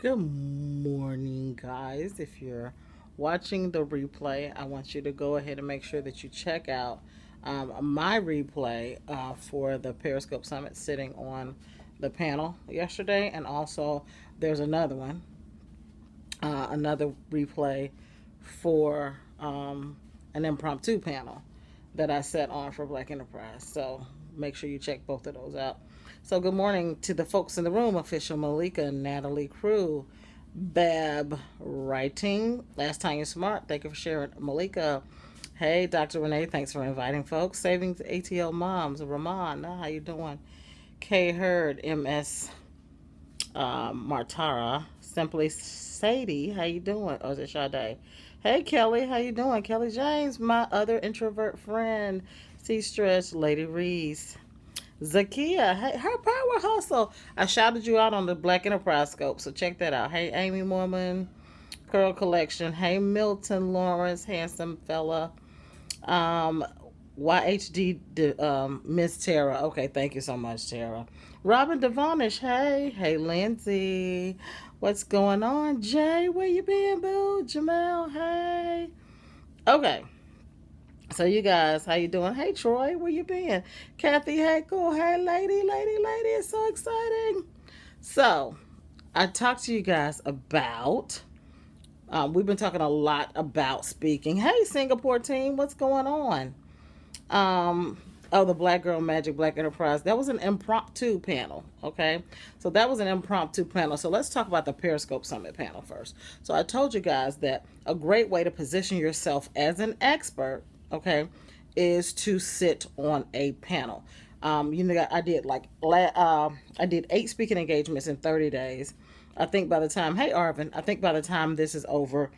Good morning, guys. If you're watching the replay, I want you to go ahead and make sure that you check out my replay for the Periscope Summit sitting on the panel yesterday. And also, there's another one, another replay for an impromptu panel that I set on for Black Enterprise. So make sure you check both of those out. So good morning to the folks in the room: Official Malika, Natalie Crew, Bab Writing, Last Time You're Smart. Thank you for sharing, Malika. Hey, Dr. Renee, thanks for inviting folks. Savings ATL Moms, Ramon, how you doing? K Hurd, MS Martara, Simply Sadie, how you doing? Oh, is it Sade? Hey, Kelly, how you doing? Kelly James, my other introvert friend. C Stretch, Lady Reese. Zakia, hey, her power hustle. I shouted you out on the Black Enterprise Scope, so check that out. Hey, Amy Mormon, Pearl Collection. Hey, Milton Lawrence, handsome fella. Um, YHD, Miss Tara. Okay, thank you so much, Tara. Robin Devonish, hey. Hey, Lindsay. What's going on? Jay, where you been, boo? Jamel, hey. Okay. So you guys, how you doing? Hey Troy, where you been? Kathy, hey cool, hey lady, it's so exciting. So I talked to you guys about. We've been talking a lot about speaking. Hey Singapore team, what's going on? Um, oh, the Black Girl Magic Black Enterprise. That was an impromptu panel. Okay, so that was an impromptu panel. So let's talk about the Periscope Summit panel first. So I told you guys that a great way to position yourself as an expert, okay, is to sit on a panel. I did I did 8 speaking engagements in 30 days. I think by the time, hey Arvin, I think by the time this is over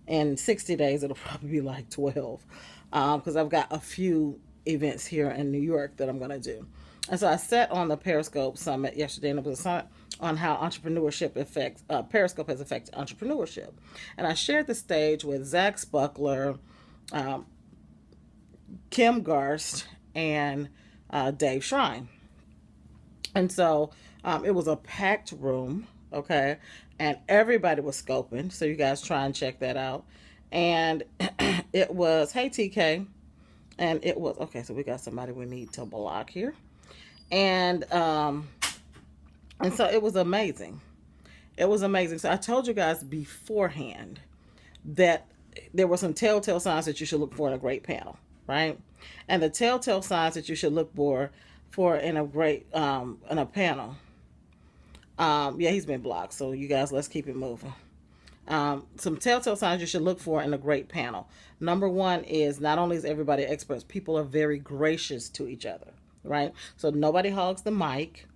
in 60 days, it'll probably be like 12, because I've got a few events here in New York that I'm going to do. And so I sat on the Periscope Summit yesterday, and it was a summit on how entrepreneurship affects, Periscope has affected entrepreneurship. And I shared the stage with Zach Spuckler, um, Kim Garst, and Dave Shrine. And so it was a packed room, okay, and everybody was scoping. So you guys try and check that out. And it was, hey TK, and it was okay. So we got somebody we need to block here, and so it was amazing. It was amazing. So I told you guys beforehand that there were some telltale signs that you should look for in a great panel, right? And the telltale signs that you should look for in a great in a panel. Yeah, he's been blocked. So you guys, let's keep it moving. Some telltale signs you should look for in a great panel. Number one is, not only is everybody experts, people are very gracious to each other, right? So nobody hogs the mic.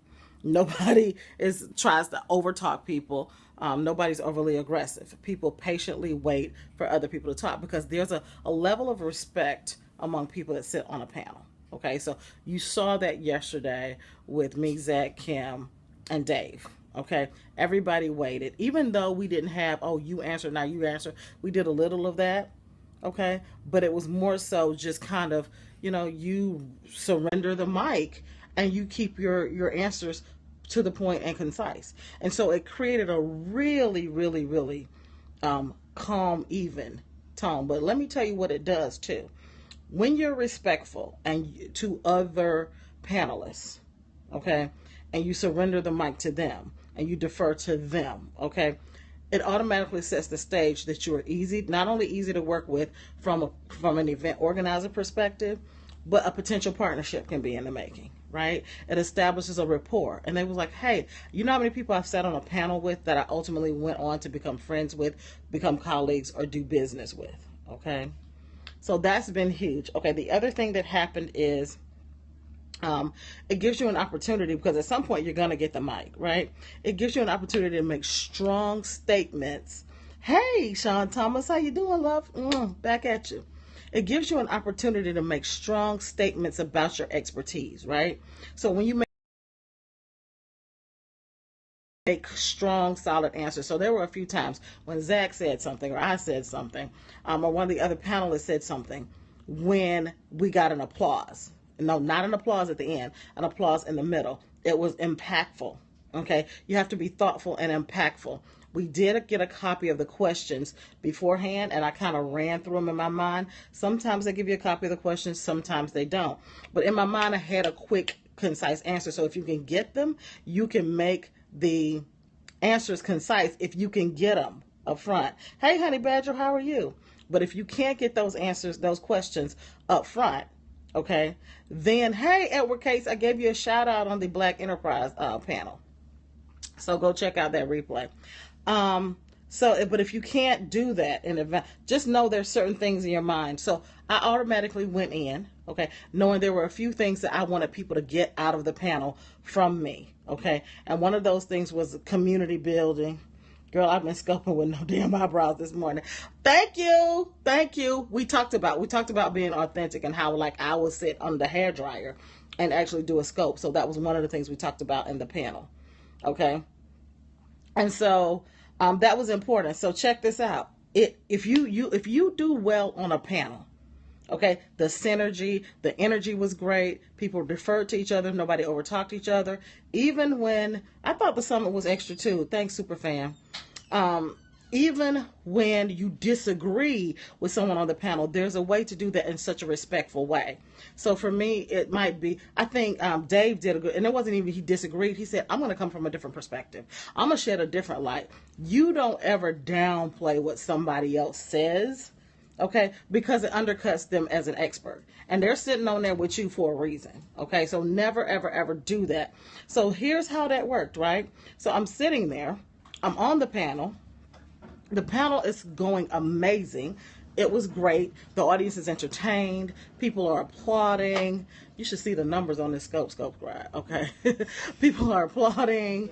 Nobody is tries to overtalk people. Nobody's overly aggressive. People patiently wait for other people to talk, because there's a level of respect among people that sit on a panel. Okay, so you saw that yesterday with me, Zach, Kim, and Dave. Okay, everybody waited, even though we didn't have, oh, you answer, now you answer. We did a little of that, okay, but it was more so just kind of, you surrender the mic and you keep your answers to the point and concise. And so it created a really, really, really calm, even tone. But let me tell you what it does too. When you're respectful and to other panelists, okay, and you surrender the mic to them and you defer to them, okay, it automatically sets the stage that you are easy, not only easy to work with from an event organizer perspective, but a potential partnership can be in the making, right? It establishes a rapport. And they was like, hey, you know how many people I've sat on a panel with that I ultimately went on to become friends with, become colleagues, or do business with, okay? So that's been huge. Okay, the other thing that happened is it gives you an opportunity, because at some point you're going to get the mic, right? It gives you an opportunity to make strong statements. Hey, Sean Thomas, how you doing, love? Back at you. It gives you an opportunity to make strong statements about your expertise, right? So when you make strong, solid answers. So there were a few times when Zach said something, or I said something, or one of the other panelists said something, when we got an applause. No, not an applause at the end, an applause in the middle. It was impactful. Okay, you have to be thoughtful and impactful We did get a copy of the questions beforehand, and I kind of ran through them in my mind. Sometimes they give you a copy of the questions, sometimes they don't. But in my mind, I had a quick, concise answer. So if you can get them, you can make the answers concise if you can get them up front. Hey, Honey Badger, how are you? But if you can't get those answers, those questions up front, okay, then, hey, Edward Case, I gave you a shout out on the Black Enterprise panel. So go check out that replay. But if you can't do that in advance, just know there's certain things in your mind. So I automatically went in, okay, knowing there were a few things that I wanted people to get out of the panel from me, okay? And one of those things was community building. Girl, I've been scoping with no damn eyebrows this morning. Thank you. Thank you. We talked about being authentic and how, like, I would sit on the hairdryer and actually do a scope. So that was one of the things we talked about in the panel. Okay. And so that was important. So check this out. If you do well on a panel, okay, the synergy, the energy was great. People referred to each other. Nobody overtalked each other. Even when I thought the summit was extra too. Thanks, Superfan. Even when you disagree with someone on the panel, there's a way to do that in such a respectful way. So for me, it might be, I think Dave did a good, and it wasn't even he disagreed. He said, I'm going to come from a different perspective. I'm going to shed a different light. You don't ever downplay what somebody else says, okay, because it undercuts them as an expert. And they're sitting on there with you for a reason, okay? So never, ever, ever do that. So here's how that worked, right? So I'm sitting there. I'm on the panel. The panel is going amazing. It was great. The audience is entertained. People are applauding. You should see the numbers on this scope ride, okay? People are applauding.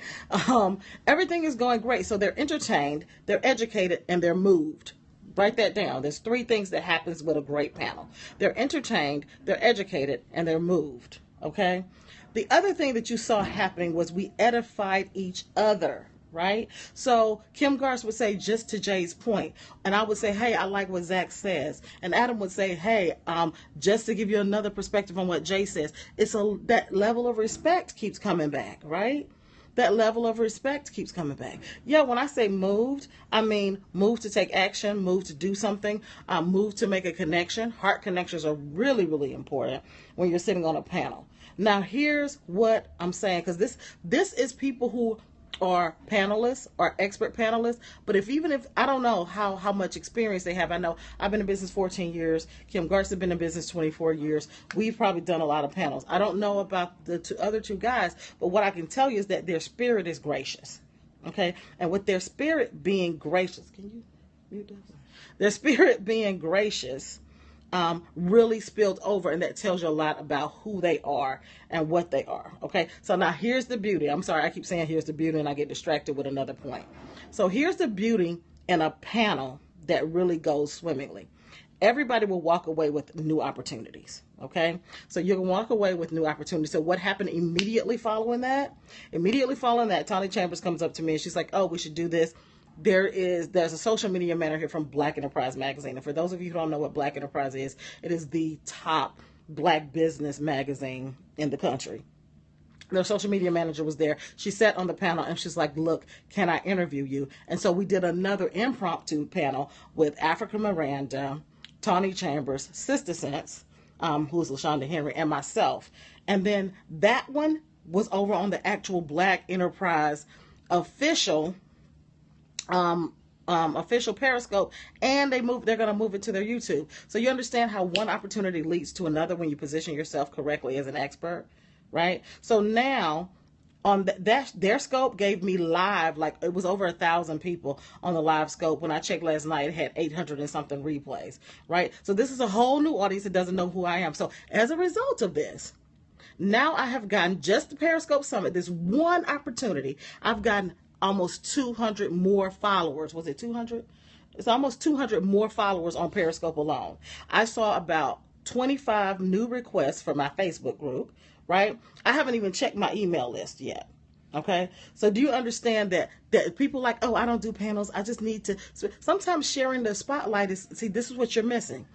Everything is going great. So they're entertained, they're educated, and they're moved. Write that down. There's 3 things that happens with a great panel. They're entertained, they're educated, and they're moved, okay? The other thing that you saw happening was we edified each other. Right? So Kim Garst would say, just to Jay's point, and I would say, hey, I like what Zach says, and Adam would say, hey, just to give you another perspective on what Jay says. That level of respect keeps coming back, right? That level of respect keeps coming back. Yeah, when I say moved, I mean move to take action, move to do something, move to make a connection. Heart connections are really, really important when you're sitting on a panel. Now here's what I'm saying, because this is people who or panelists or expert panelists, but even if I don't know how much experience they have. I know I've been in business 14 years. Kim Garst has been in business 24 years. We've probably done a lot of panels. I don't know about the other 2 guys, but what I can tell you is that their spirit is gracious. Okay, and with their spirit being gracious, can you mute that? Their spirit being gracious really spilled over, and that tells you a lot about who they are and what they are. Okay, so now here's the beauty. I'm sorry, I keep saying here's the beauty, and I get distracted with another point. So here's the beauty in a panel that really goes swimmingly. Everybody will walk away with new opportunities. Okay, so you can walk away with new opportunities. So what happened immediately following that? Immediately following that, Tony Chambers comes up to me and she's like, oh, we should do this. There's a social media manager here from Black Enterprise magazine. And for those of you who don't know what Black Enterprise is, it is the top Black business magazine in the country. Their social media manager was there. She sat on the panel and she's like, look, can I interview you? And so we did another impromptu panel with Africa Miranda, Tawny Chambers, Sister Sense, who's LaShonda Henry, and myself. And then that one was over on the actual Black Enterprise official Periscope, and they're going to move it to their YouTube. So you understand how one opportunity leads to another when you position yourself correctly as an expert, right? So now on their scope gave me live, like it was over 1,000 people on the live scope. When I checked last night, it had 800 and something replays, right? So this is a whole new audience that doesn't know who I am. So as a result of this, now I have gotten just the Periscope Summit, this one opportunity, I've gotten almost 200 more followers. Was it 200? It's almost 200 more followers on Periscope alone. I saw about 25 new requests for my Facebook group, right? I haven't even checked my email list yet. Okay. So do you understand that people like, oh, I don't do panels. I just need to. Sometimes sharing the spotlight this is what you're missing.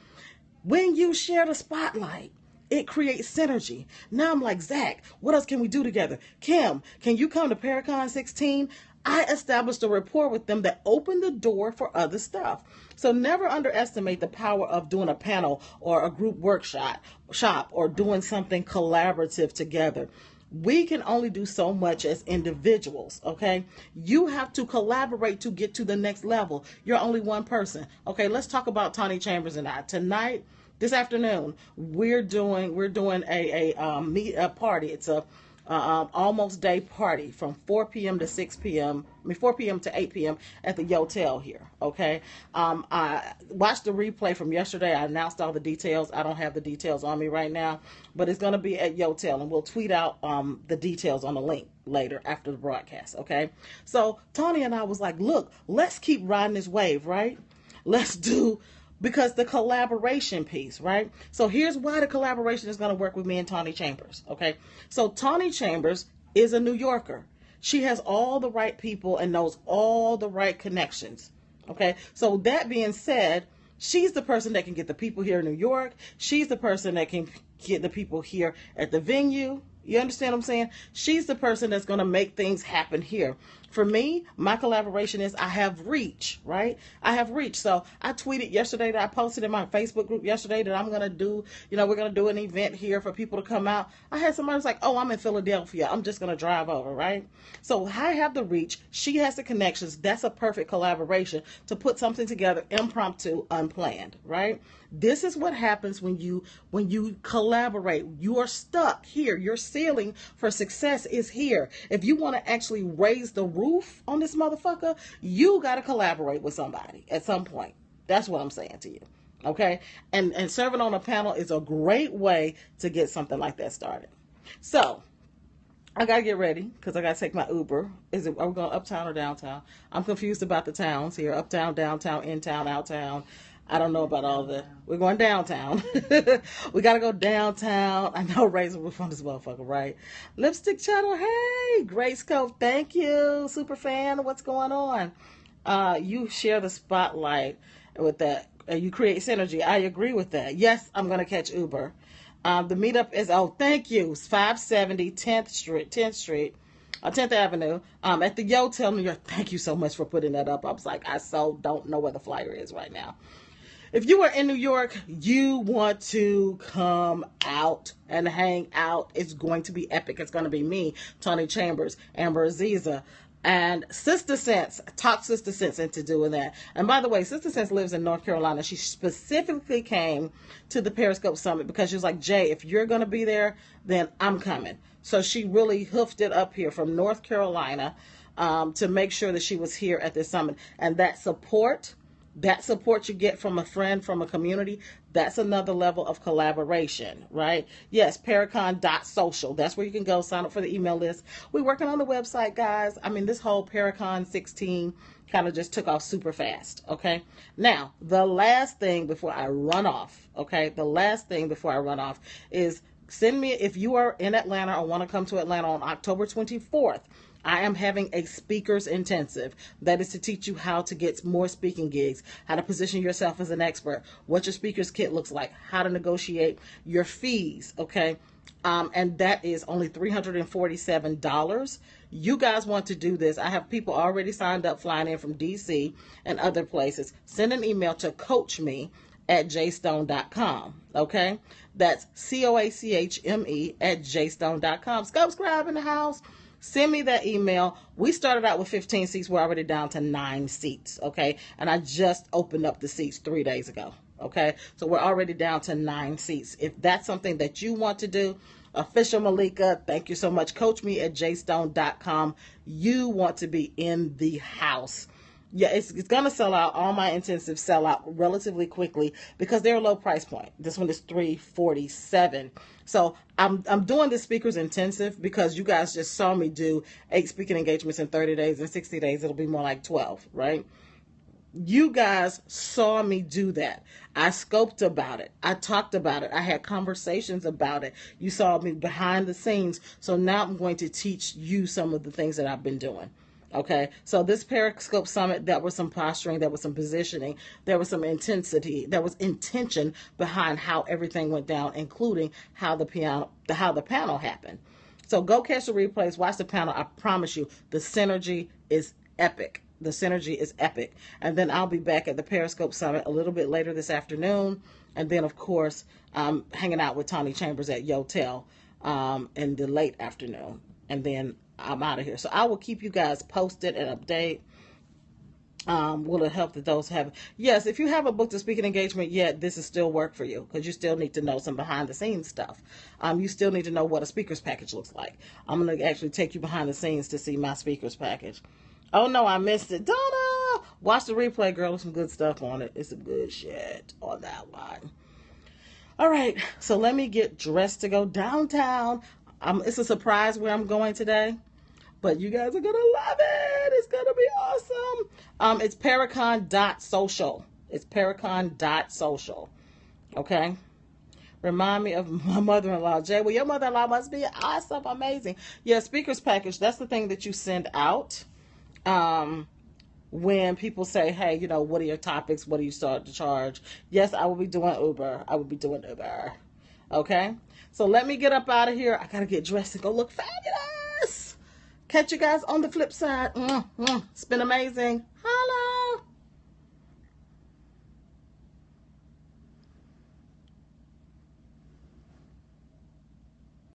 When you share the spotlight, it creates synergy. Now I'm like, Zach, what else can we do together? Kim, can you come to Paracon 16? I established a rapport with them that opened the door for other stuff. So never underestimate the power of doing a panel or a group shop or doing something collaborative together. We can only do so much as individuals, okay? You have to collaborate to get to the next level. You're only one person. Okay, let's talk about Tony Chambers and I. Tonight, this afternoon, we're doing a party. It's a almost day party from 4 p.m. to 6 p.m. 4 p.m. to 8 p.m. at the Yotel here. Okay. I watched the replay from yesterday. I announced all the details. I don't have the details on me right now, but it's going to be at Yotel, and we'll tweet out the details on the link later after the broadcast. Okay. So Tony and I was like, look, let's keep riding this wave, right? Let's do, because the collaboration piece, right? So here's why the collaboration is going to work with me and Tawny Chambers, okay? So Tawny Chambers is a New Yorker. She has all the right people and knows all the right connections, okay? So that being said, she's the person that can get the people here in New York. She's the person that can get the people here at the venue. You understand what I'm saying? She's the person that's going to make things happen here. For me, my collaboration is I have reach, right? I have reach. So I tweeted yesterday that I posted in my Facebook group yesterday that I'm going to do, we're going to do an event here for people to come out. I had somebody who's like, oh, I'm in Philadelphia. I'm just going to drive over, right? So I have the reach. She has the connections. That's a perfect collaboration to put something together, impromptu, unplanned, right? This is what happens when you collaborate. You are stuck here. Your ceiling for success is here. If you want to actually raise the roof on this motherfucker, you got to collaborate with somebody at some point. That's what I'm saying to you. Okay? And serving on a panel is a great way to get something like that started. So, I got to get ready because I got to take my Uber. Are we going uptown or downtown? I'm confused about the towns here. Uptown, downtown, in town, out town. I don't know about all that. We're going downtown. We got to go downtown. I know Razor Roof on this motherfucker, right? Lipstick Channel. Hey, Grace Cove. Thank you. Super fan. What's going on? You share the spotlight with that. You create synergy. I agree with that. Yes, I'm going to catch Uber. The meetup is, thank you. It's 570 10th Street, 10th Avenue, at the Yotel, New York. Thank you so much for putting that up. I was like, I so don't know where the flyer is right now. If you are in New York, you want to come out and hang out. It's going to be epic. It's going to be me, Tony Chambers, Amber Aziza, and Sister Sense. Talk Sister Sense into doing that. And by the way, Sister Sense lives in North Carolina. She specifically came to the Periscope Summit because she was like, Jay, if you're going to be there, then I'm coming. So she really hoofed it up here from North Carolina to make sure that she was here at this summit. And that support you get from a friend, from a community, that's another level of collaboration, right? Yes, Paracon Social. That's where you can go sign up for the email list. We're working on the website, guys. I mean, this whole Paracon 16 kind of just took off super fast, okay? Now, the last thing before I run off, okay? The last thing before I run off is send me, if you are in Atlanta or want to come to Atlanta on October 24th, I am having a speakers intensive that is to teach you how to get more speaking gigs, how to position yourself as an expert, what your speaker's kit looks like, how to negotiate your fees, okay? And that is only $347. You guys want to do this. I have people already signed up flying in from DC and other places. Send an email to coachme@jaistone.com, okay? That's COACHME@jaistone.com. Subscribe in the house. Send me that email. We started out with 15 seats. We're already down to 9 seats, okay? And I just opened up the seats 3 days ago, okay? So we're already down to 9 seats. If that's something that you want to do, Official Malika, thank you so much. CoachMe@jaistone.com. You want to be in the house. Yeah, it's going to sell out. All my intensives sell out relatively quickly because they're a low price point. This one is $347. So I'm doing this speakers intensive because you guys just saw me do 8 speaking engagements in 30 days. In 60 days, it'll be more like 12, right? You guys saw me do that. I scoped about it. I talked about it. I had conversations about it. You saw me behind the scenes. So now I'm going to teach you some of the things that I've been doing. Okay, so this Periscope Summit, that was some posturing, there was some positioning, there was some intensity, there was intention behind how everything went down, including how the panel happened. So go catch the replays, watch the panel. I promise you, the synergy is epic. The synergy is epic. And then I'll be back at the Periscope Summit a little bit later this afternoon. And then, of course, hanging out with Tawny Chambers at Yotel in the late afternoon. And then I'm out of here. So I will keep you guys posted and update. Will it help that those have? Yes, if you haven't booked a speaking engagement yet, this is still work for you because you still need to know some behind the scenes stuff. You still need to know what a speaker's package looks like. I'm going to actually take you behind the scenes to see my speaker's package. Oh no, I missed it. Donna! Watch the replay, girl. There's some good stuff on it. It's some good shit on that one. All right, so let me get dressed to go downtown. It's a surprise where I'm going today. But you guys are going to love it. It's going to be awesome. It's Paracon.social. It's Paracon.social. Okay? Remind me of my mother-in-law, Jay. Well, your mother-in-law must be awesome, amazing. Yeah, speakers package. That's the thing that you send out when people say, hey, you know, what are your topics? What do you start to charge? Yes, I will be doing Uber. I will be doing Uber. Okay? So let me get up out of here. I got to get dressed and go look fabulous. Catch you guys on the flip side. It's been amazing.